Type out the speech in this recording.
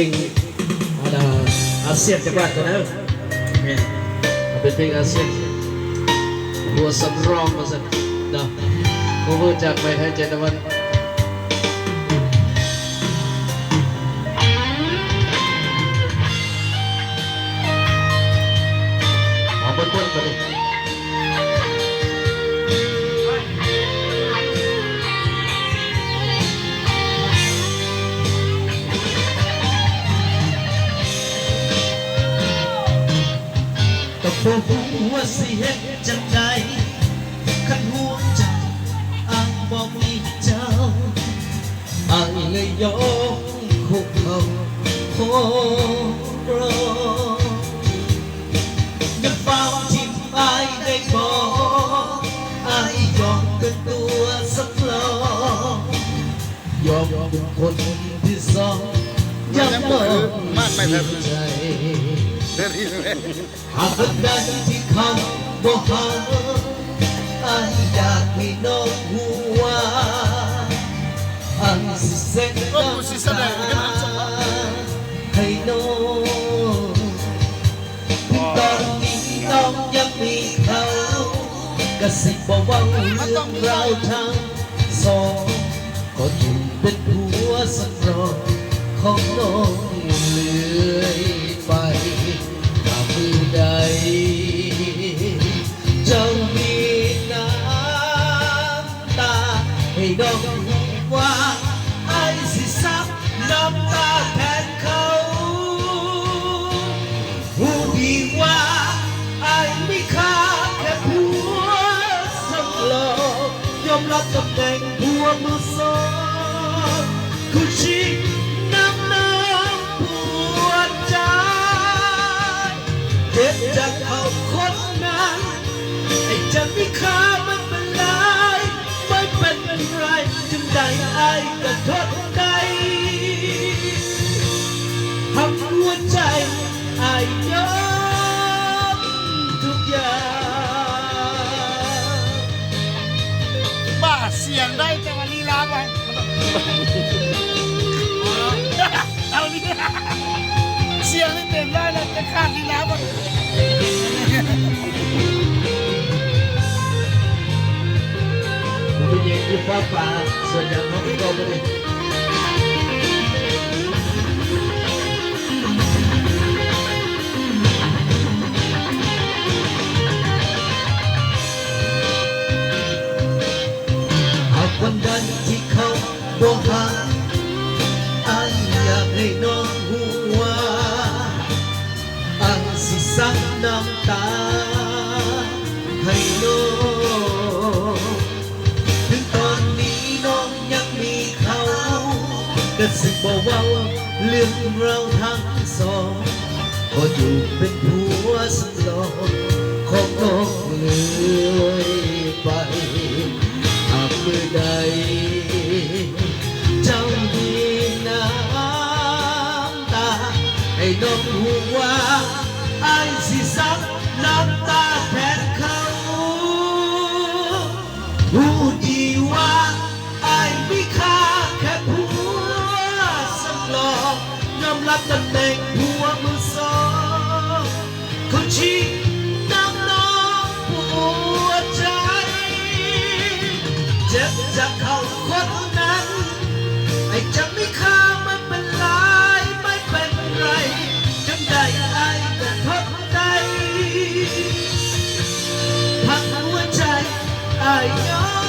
งอาเซียนจังหวัดตัวนั้นเนี่ยเป็นเพลงอาเซียนหัวสำรองมาสักเนาะกูรู้จักไปให้เจนวันเอาบนไปเลยบ่ฮู้ว่าสิเฮ็ดจังใดคันหัวใจอ้างบ่มีเจ้าอ้ายเลยยอมคุกเข่าขอร้องอย่าเฝ้าทิ่มอ้ายได้บ่อ้ายยอมเป็นตัวสำรองยอมเป็นคนที่สองยังบ่มีใจหากคนใดที่เขาบ่หาอ้ายอยากให้น้องหูว่าอ้ายสิเซ็นน้ำตาให้น้องตอนนี้น้องยังมีเขาก็สิบ่เว้าเรื่องราวทางสองก็อยู่เป็นผัวสำรองของน้องเรื่อยไปมือใดเจ้ามีน้ำตาให้น้องรู้ว่าไอ้สิซับน้ำตาแทนเขารู้ดีว่าไอ้ไม่ค่าแค่ผัวสำรองยอมรับตำแหน่งผัวมือสองคุณชิน้ำผัวใจเจ็บจากเขาคนนั้นไอ้จะไม่ฆ่ามันเป็นไรไม่เป็นไรจึงได้ไอ้ก็ทนได้ทำหัวใจไอ้ยอมทุกอย่างบ้าเสียงได้จังวันนี้ลาไปเอาดิเสียงไม่เต็มได้แล้วจะขาดลีลาบ้างผู้หญิงที่ฟ้าป่าส่วนใหญ่น้องก็ไม่ได้หากวันใดที่เขาบ่หาอ้ายอยากให้น้องหูว่าอ้ายสิซับน้ำตาให้น้องถึงตอนนี้น้องยังมีเขาก็สิบ่เว้าเรื่องเราทั้งสองก็อยู่เป็นผัวสำรองของน้องเลยไปหากมือใดเจ้ามีน้ำตาให้น้องหูว่าไอ้สิซับน้ำตาแทนเขารู้ดีว่าไอ้ไม่ค่าแค่ผัวสำรองยอมรับตำแหน่งผัวมือสองเขาชี้น้ำน้องผัวใจเจ็บจากเขาคนนั้นไอ้จะไม่ฆ่ามันเป็นไรไม่เป็นไรจนได้ไอ้ก็ทนได้ทั้งหัวใจไอ้ยอม